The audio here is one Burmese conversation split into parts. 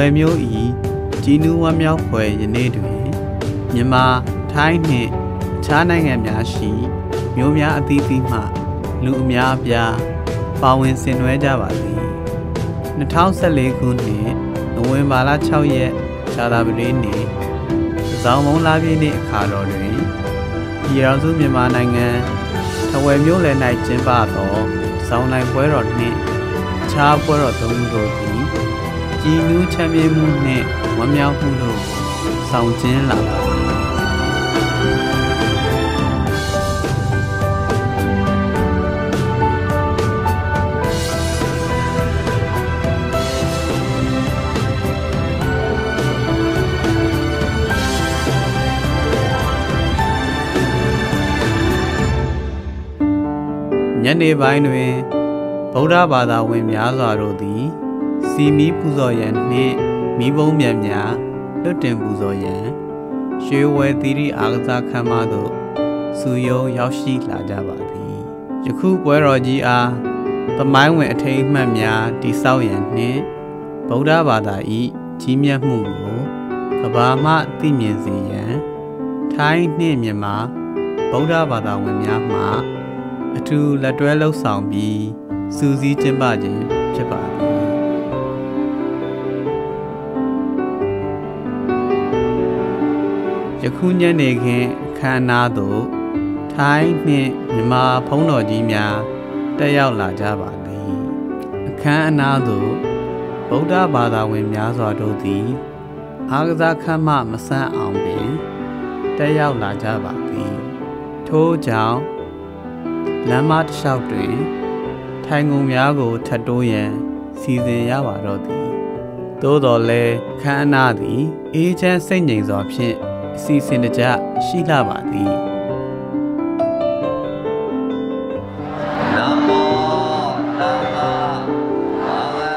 ယ်မျိုးဤကြီးနူးဝမ်းမြောက်ဖွယ်ယနေ့တွင်မြန်မာထိုင်းနှင့်အခြားနိုင်ငံများရှိမျိုးများအသီးသီးမှလူအများအပြားပါဝင်ဆင်နွှဲကြပါသည်2014ခုနှစ်နိုဝင်ဘာလ6ရက်ဇာတာပတိနေ့စောင်းမုံလာပြည့်နေ့အခါတော်တွင်ပြည်တော်စုမြန်မာနိုင်ငံထားဝယ်မြို့လယ်၌ကျင်းပသောဇောင်းနိုင်ပွဲတော်နှင့်အခြားပွဲတော်သုံးခုတို့သည်ကြည်နူးချမ်းမြေ့မှုနှင့်ဝမ်းမြောက်မှုတို့ဆောင်ကျဉ်လာပါညနေပိုင်းတွင်ဗုဒ္ဓဘာသာဝင်များစွာတို့သည်စီမီပူဇော်ရန်နှင့်မိဘုံမြန်များလွတ်တင်ပူဇော်ရန်ရွှေဝဲသီရိအားကစားခန်းမသို့စုယုံရောက်ရှိလာကြပါသည်ယခုပွဲတော်ကြီးအားသမိုင်းဝင်အထိမ်းအမှတ်များတည်ဆောက်ရန်နှင့်ဗုဒ္ဓဘာသာ၏ကြီးမြတ်မှုကိုကမ္ဘာမှသိမြင်စေရန်ထိုင်းနှင့်မြန်မာဗုဒ္ဓဘာသာဝင်များမှအထူးလက်တွဲလှုပ်ဆောင်ပြီးစူးစီးကျင်းပခြင်းဖြစ်ပါသည်ယခုညနေခင်းအခမ်းအနားသို့ထိုင်းနှင့်မြန်မာဘုန်းတော်ကြီးများတက်ရောက်လာကြပါသည်အခမ်းအနားသို့ဗုဒ္ဓဘာသာဝင်များစွာတို့သည်အားကစားခန်းမမဆန်းအောင်ပင်တက်ရောက်လာကြပါသည်ထို့ကြောင့်လမ်းမတစ်လျှောက်တွင်ထိုင်ကုန်များကိုထပ်တိုးရန်စီစဉ်ရပါတော့သည်သို့တော်လည်းခမ်းအနားသည်အေးချမ်းစိတ်ငြိမ်စွာဖြင့်အစီအစဉ်တကျရှိလှပါသည်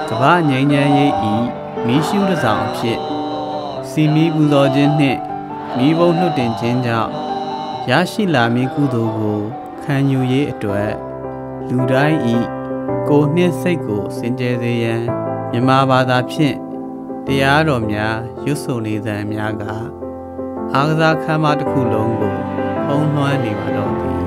ကမ္ဘာငြိမ်းချမ်းရေးဤမီးရှူးတစ်ဆောင်အဖြစ်စီမီပူဇော်ခြင်းနှင့်မီးဘုံလွှတ်တင်ခြင်းကြောင့်ရရှိလာမည့်ကုသိုလ်ကိုခံယူရေးအတွက်လူတိုင်းဤကိုယ်နှင့်စိတ်ကိုစင်ကြယ်စေရန်မြန်မာဘာသာဖြင့်တရားတော်များရွတ်ဆိုနေသံများကအားကစားခန်းမတစ်ခုလုံးကိုဖုံးလွှမ်းနေပါတော့သည်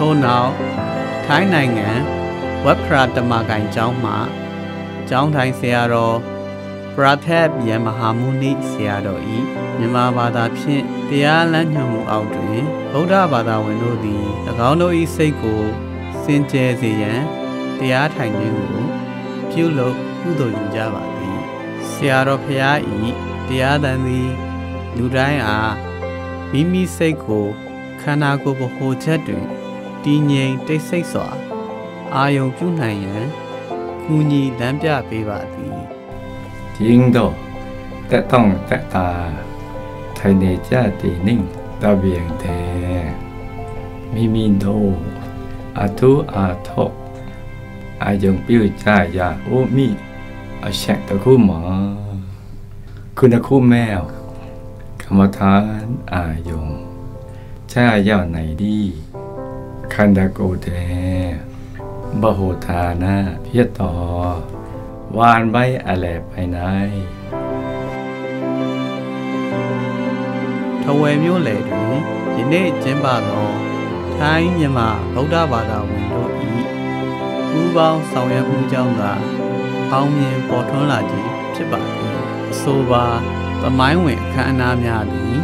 ထို့နောက်ထိုင်းနိုင်ငံဝက်ဖရာတမကိုင်ကျောင်းမှကျောင်းထိုင်ဆရာတော်ပရထက်ယမဟာမုနိဆရာတော်ဤမြန်မာဘာသာဖြင့်တရားလမ်းညွှန်မှုအောက်တွင်ဗုဒ္ဓဘာသာဝင်တို့သည်၎င်းတို့၏စိတ်ကိုစင်ကြယ်စေရန်တရားထိုင်ခြင်းကိုပြုလုပ်ကုသိုလ်ယူကြပါသည်ဆရာတော်ဖရာဤတရားသံသည်လူတိုင်းအားမိမိစိတ်ကိုခန္ဓာကိုယ်ဗဟိုချက်တွင်တည်ငြိမ်တိတ်ဆိတ်စွာအာယုံပြုနိုင်ရန်ကူညီလမ်းပြပေးပါသည်ทิ้งดอกแต่ต้องแต่ตาไทยในชาตินิ่งตะเบียงแท้มีโนอาทุอาทกอายังปิ้วจ่ายาโอมีอาแฉกตะคู่หมอคุณคู่แมวกรรมฐานอายงชายาไหนดีคันดาโกเดบโหทานะเพียต่อวานใบอะไรไปไหนทวายမျိုးလေတွင်ယနေ့ကျင်းပသောထိုင်းမြန်မာဗုဒ္ဓဘာသာဝင်တို့၏ပူးပေါင်းဆောင်ရွက်မှုကြောင့်သာအောင်မြင်ပေါ်ထွန်းလာခြင်းဖြစ်ပါသည်အဆိုပါ သမိုင်းဝင်အခမ်းအနားများသည်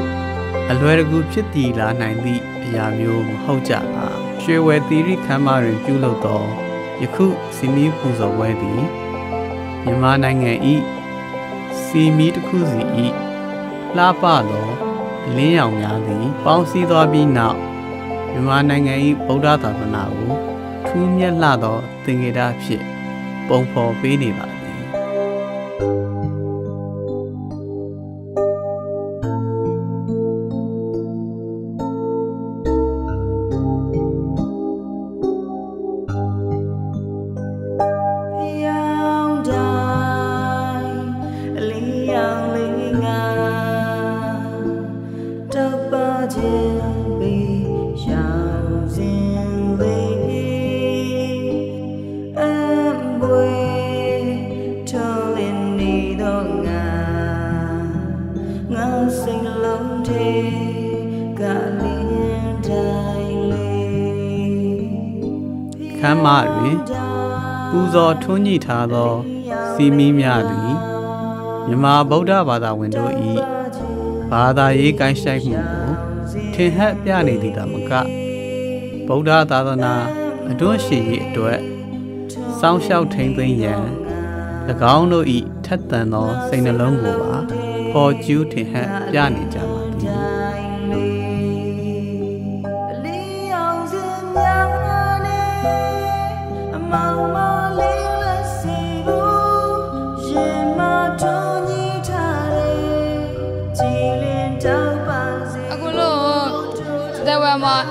အလွယ်တကူဖြစ်တည်လာနိုင်သည့်အရာမျိုးမဟုတ်ကြပါရွှေဝယ်သီရိခမ်းမတွင်ပြုလုပ်သောယခုစီမီပူဇော်ပွဲသည်မြန်မာနိုင်ငံ၏စီမီတစ်ခုစီ၏လှပသောအလင်းရောင်များသည်ပေါင်းစည်းသွားပြီးနောက်မြန်မာနိုင်ငံ၏ဗုဒ္ဓသာသနာကိုထူးမြတ်လှသောသင်္ကေတအဖြစ်ပုံဖော်ပေးနေပါသည်ခမ်းမတွင်ပူဇော်ထွန်းညှိထားသောစီမီများသည်မြန်မာဗုဒ္ဓဘာသာဝင်တို့၏ဘာသာရေးကိုင်းဆိုင်မှုကိုထင်ဟပ်ပြနေသည်သာမကဗုဒ္ဓသာသနာအတွန်းရှိရေးအတွက်စောင့်ရှောက်ထိန်းသိမ်းရန်၎င်းတို့၏ထက်သန်သောစိတ်နှလုံးကိုပါဖော်ကျူးထင်ဟပ်ပြနေကြပါသည်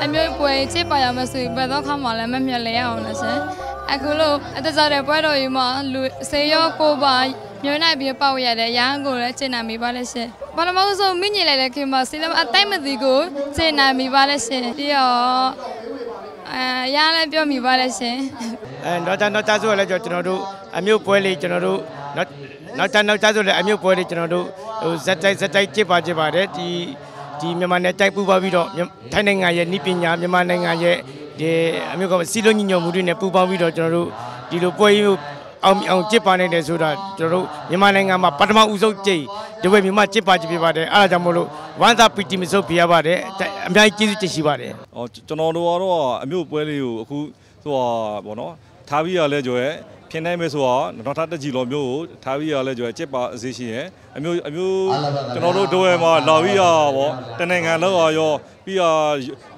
အမျိုးပွဲချစ်ပါရမဆိုဘယ်တော့ခါမှလည်းမမြတ်လဲအောင်လို့ရှင်အခုလို့အတစားတဲ့ပွဲတော်ကြီးမှာလူစေရောကိုပါမြို့နိုင်ပြီးပေါက်ရတဲ့ရဟန်းကိုလည်းကျင့်နာမိပါလဲရှင်ဘာလို့မဟုတ်ဆိုမိညင်လိုက်တဲ့ခင်မှာစီလမအတိုင်းမသိကိုကျင့်နာမိပါလဲရှင်ပြီးတော့ရလည်းပြောမိပါလဲရှင်နောက်ကြဆိုလည်းကျွန်တော်တို့အမျိုးပွဲလေးကျွန်တော်တို့နောက်ကြဆိုလည်းအမျိုးပွဲလေးကျွန်တော်တို့ဟိုဇက်တိုက်ကြည့်ပါတယ်ဒီမြန်မာနဲ့တိုက်ပူးပေါင်းပြီးတော့ထိုင်းနိုင်ငံရဲ့ဤပညာမြန်မာနိုင်ငံရဲ့ဒီအမျိုးကစီလုံးညီညွတ်မှုတွေနဲ့ပူးပေါင်းပြီးတော့ကျွန်တော်တို့ဒီလိုပွဲကြီးအောင်ကျစ်ပါနိုင်တယ်ဆိုတာကျွန်တော်တို့မြန်မာနိုင်ငံမှာပထမဦးဆုံးကြိမ်ဒီဝဲမြန်မာကျစ်ပါကြပြပါတယ်အားကြောင့်မို့လို့ဝမ်းသာပီတီမစုပ်ပြရပါတယ်အများကြီးကျေးဇူးတင်ရှိပါတယ်ကျွန်တော်တို့ကတော့အမျိုးပွဲလေးကိုအခုဆိုတာပေါ့နော်ထားပြီးရလဲကြွယ်ဖြစ်နိုင်မယ်ဆိုတော့နောက်ထပ်တစ်ကြည်လောမျိုးကိုထားပြီးရလဲကြွယ်ကျစ်ပါအစီရှင်ရဲ့အမျိုးကျွန်တော်တို့ဒိုဝဲမှာလာပြီးရပေါ့တနိုင်ငံလောက်ရောပြီးတော့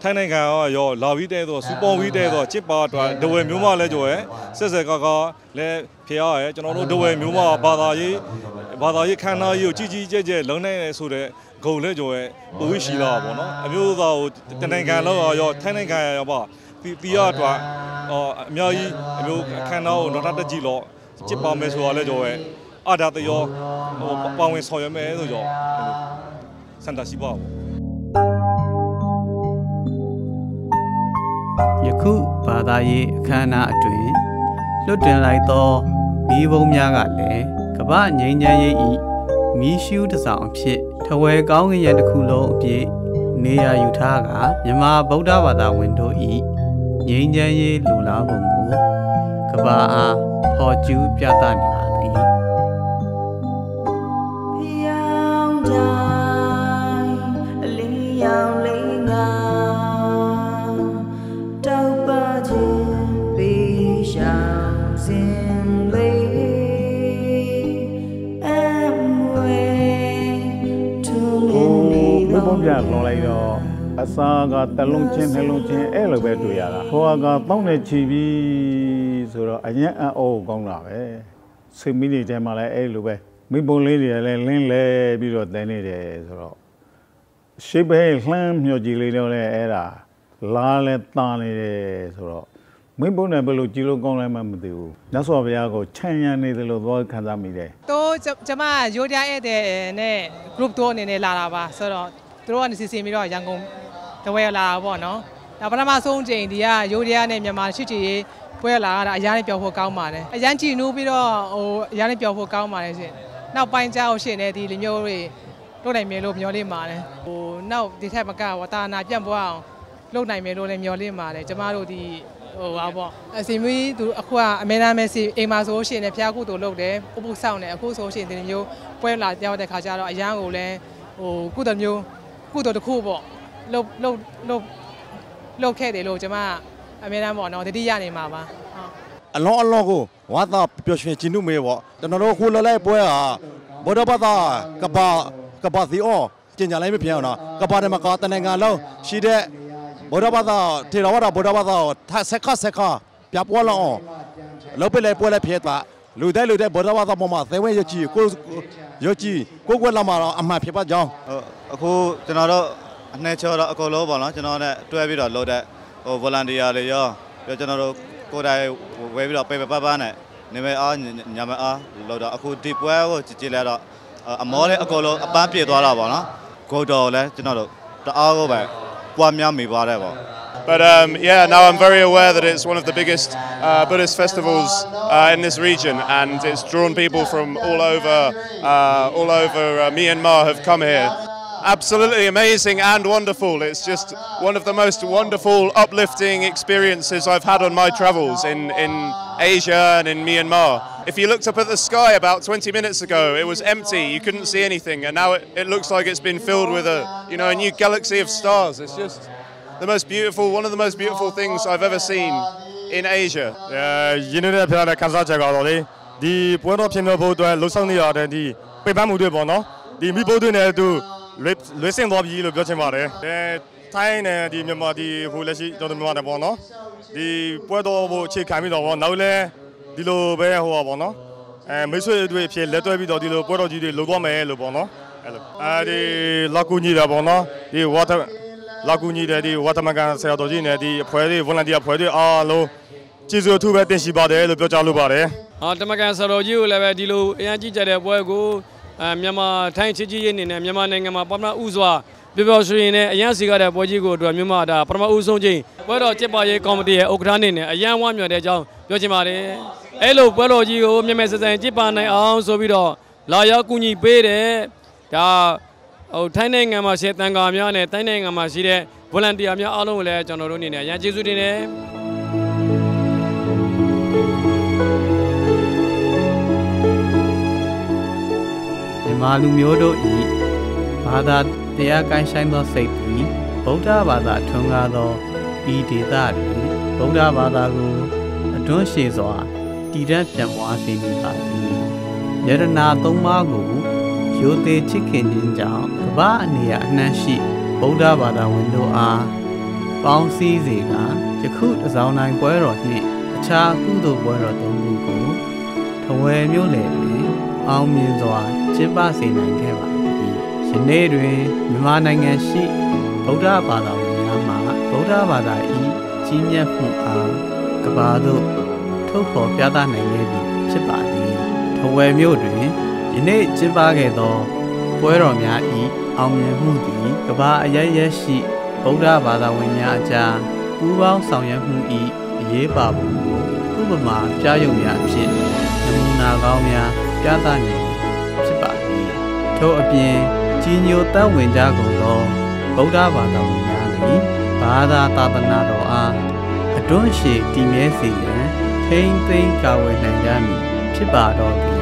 ထိုင်းနိုင်ငံရောလာပြီးတဲ့ဆိုစူပေါ်ပြီးတဲ့ဆိုချစ်ပါတော့ဒဝဲမျိုးမလဲကြော်ရဲ့ဆက်ကာလဲဖျားရဲကျွန်တော်တို့ဒဝဲမျိုးမဘာသာရေးခန္ဓာရေးကိုကြီးကျယ်လုံးနိုင်ရဲဆိုတဲ့ဂုံလဲကြော်ရဲ့ပူဝရှိလာပါတော့အမျိုးသားကိုတနိုင်ငံလောက်ရောထိုင်းနိုင်ငံရောပါတီရတော့အများကြီးအမျိုးခန္ဓာကိုနောက်တစ်ကြည့်လို့ချစ်ပါမယ်ဆိုတော့လဲကြော်ရဲ့အာဒါတရောပါဝင်ဆောင်ရွက်မယ်ဆိုတော့စန္ဒရှိပါယခုဘာသာရေးအခမ်းအနားအတွင်းလွတ်တင်လိုက်သောမီးပုံများကလည်းကမ္ဘာငြိမ်းချမ်းရေး၏မီးရှူးတစ်စောင်အဖြစ်ထဝယ်ကောင်းကင်ရဲ့တစ်ခုလုံးအပြည့်နေရာယူထားကမြန်မာဗုဒ္ဓဘာသာဝင်တို့၏ငြိမ်းချမ်းရေးလူလားပုံကိုကမ္ဘာအားဖော်ကျူးပြသနေပါသည်ဘုံပြလောလိုက်တော့အစာကတလုံးချင်းနှလုံးချင်းအဲ့လိုပဲတွေ့ရတာဟိုကတောင်းနေချီပြီးဆိုတော့အရင်အော်ကောင်းတာပဲစိတ်မီးတွေထဲမှာလည်းအဲ့လိုပဲမိဘုံလေးတွေလည်းလင်းလဲပြီးတော့တဲနေတယ်ဆိုတော့ရှိပဲလှမ်းမြော်ကြည့်လေးတော့လည်းအဲ့ဒါလားလဲတာနေတယ်ဆိုတော့မင်းဘုံနဲ့ဘယ်လိုကြည့်လို့ကောင်းလဲမှမသိဘူး။မြတ်စွာဘုရားကိုချမ်းရနေတယ်လို့သွားခံစားမိတယ်။တော့ကျွန်မရိုးတရားဧည့်သည်နဲ့ group တို့အနေနဲ့လာတာပါဆိုတော့သူတို့ကနေစီစဉ်ပြီးတော့ရန်ကုန်တဝဲလာတာပေါ့နော်။ဒါပထမဆုံးချိန်ဒီကရိုးတရားနဲ့မြန်မာရှိချီရေးပွဲလာတာအရန်နဲ့ပျော်ဖို့ကောင်းပါတယ်။အရန်ကြည်နူးပြီးတော့အရန်နဲ့ပျော်ဖို့ကောင်းပါတယ်ရှင်။နောက်ပိုင်းကျအောင်ရှင်နေဒီလိုမျိုးတွေလုပ်နိုင်မယ်လို့မျှော်လင့်ပါတယ်။နောက်ဒီထက်မကဝတာနာပြန့်ပွားအောင်လုပ်နိုင်မယ်လို့လည်းမျှော်လင့်ပါတယ်။ကျမတို့ဒီ ဟိုပါပေါ့အစီမီသူအခုကအမေနာမဲစီအိမ်မှာဆိုရှင်နဲ့ဖျားကုသိုလ်လုပ်တယ်ဥပုဆောင်တယ်အခုဆိုရှင်ဒီမျိုးပွဲလာရောက်တဲ့ခါကျတော့အရန်ကိုလည်းဟိုကုသိုလ်မျိုးကုသိုလ်တစ်ခုပေါ့လုပ်ခဲ့တယ်လို့ကျွန်မအမေနာပေါ့နော်တတိယနေမှာပါအလောကိုဝါသာပျော်ရွှင်ခြင်းမှုမေပေါ့ကျွန်တော်တို့ခုလဲပွဲဟာဘောဓဘာသာကဘာစီအောကျင်ကြလိုက်မဖြစ်အောင်နော်ကဘာတမကတနိုင်ငံလုံးရှိတဲ့ဘောဓဘာသာထေရဝါဒဘောဓဘာသာဆက်ခပြပွားလောင်းလောက်ပဲလဲပွဲလဲဖြစ်သွားလူတဲ့ဘောဓဘာသာပေါ်မှာသေဝဲရကြည့်ကိုကွက်လာမှာတော့အမှန်ဖြစ်ပါကြောင်းအခုကျွန်တော်တို့အနေချောတော့အကုန်လုံးပေါ့နော်ကျွန်တော်နဲ့တွဲပြီးတော့လုပ်တဲ့ဟို volunteer တွေရောပြီးကျွန်တော်တို့ကိုယ်တိုင်ဝဲပြီးတော့ပေပနဲ့နေမဲ့အားညမအားလို့တော့အခုဒီပွဲကိုကြည့်လဲတော့အမောလေးအကုန်လုံးအပန်းပြေသွားတာပေါ့နော်ကိုတော်လည်းကျွန်တော်တို့တအားကိုပဲပွားများမိပါတယ်ပေါ့ But yeah, now I'm very aware that it's one of the biggest Buddhist festivals in this region, and it's drawn people from all over Myanmar have come here. Absolutely amazing and wonderful. It's just one of the most wonderful, uplifting experiences I've had on my travels in Asia and in Myanmar. If you looked up at the sky about 20 minutes ago, it was empty. You couldn't see anything, and now it looks like it's been filled with a new galaxy of stars. It's just one of the most beautiful things I've ever seen in Asia. Listen to you, Gothamare. Time the Mamadi who let you don't want to bono. The Puerto Chick Camino, Naule, Dilo Bear who are bono, and Monsieur Letter with the Puerto di Lugome, Lubono, the Lacuni da Bono, the water Lacuni, the Watermagan Seradogina, the Puerto, Volunteer Puerto, all low. Chizu two bad things about the Lubare. Altamagan Saroju, Lavadilo, Yanji, the Puego. Myanmar ထိုင်းချစ်ကြီးအနေနဲ့မြန်မာနိုင်ငံမှာပထမဦးစွာပြောပြောရွှင်နဲ့အရန်စီကားတဲ့ပွဲကြီးကိုအတွက်မြန်မာဒါပထမဦးဆုံးချိန်ပွဲတော်ကျင်းပရေးကော်မတီရဲ့ဥက္ကဋ္ဌအနေနဲ့အရန်ဝမ်းမြော်တဲ့အကြောင်းပြောချင်ပါတယ်။အဲ့လိုပွဲတော်ကြီးကိုမြန်မာစစံကျင်းပနိုင်အောင်ဆိုပြီးတော့လာရောက်ကူညီပေးတဲ့ဒါဟိုထိုင်းနိုင်ငံမှာရှိတဲ့တန်ခါများနဲ့တိုင်းနိုင်ငံမှာရှိတဲ့ volunteer များအားလုံးကိုလည်းကျွန်တော်တို့အနေနဲ့အရန်ကျေးဇူးတင်တယ်။မာလူမျိုးတို့ဤဘာသာတရားကိုင်းဆိုင်သောစိတ်သည်ဗုဒ္ဓဘာသာထွန်းကားသောဤဒေသတွင်ဗုဒ္ဓဘာသာကိုအတွန်းရှည်စွာတည်တံ့ပြန်ပွားစေမည်ပါသည်ယရနာသုံးပါးကိုရိုသေချစ်ခင်ခြင်းကြောင့်ကမ္ဘာအနေအနှံ့ရှိဗုဒ္ဓဘာသာဝင်တို့အားပေါင်းစည်းစေကယခုတစောင်းတိုင်းပွဲတော်နှင့်အခြားကုသိုလ်ပွဲတော်သုံးခုကိုထဝယ်မြို့နယ်တွင်အောင်မြင်စွာကျင်းပစေနိုင်ခဲ့ပါသည်။ယနေ့တွင်မြန်မာနိုင်ငံရှိဗုဒ္ဓဘာသာဝင်များမှဗုဒ္ဓဘာသာ၏ကြီးမြတ်မှုအားကမ္ဘာသို့ထုတ်ဖော်ပြသနိုင်ခဲ့ပြီဖြစ်ပါသည်။ထဝယ်မြို့တွင်ယနေ့ကျင်းပခဲ့သောပွဲတော်များ၏အောင်မြင်မှုသည်ကမ္ဘာအရပ်ရပ်ရှိဗုဒ္ဓဘာသာဝင်များအကြားပူးပေါင်းဆောင်ရွက်မှု၏အရေးပါပုံကိုဥပမာပြရုံများဖြင့်နမူနာကောင်းများပြသနိုင်ဖြစ်ပါသည်ထို့အပြင်ကြီးညိုတတ်ဝင်ကြကုန်သောဗုဒ္ဓဘာသာဝင်များသည်ဘာသာသာသနာတော်အားအတွန်းရှည်တည်မြဲစေရန်ထိန်းသိမ်းကာဝယ်နိုင်ကြမည်ဖြစ်ပါတော့သည်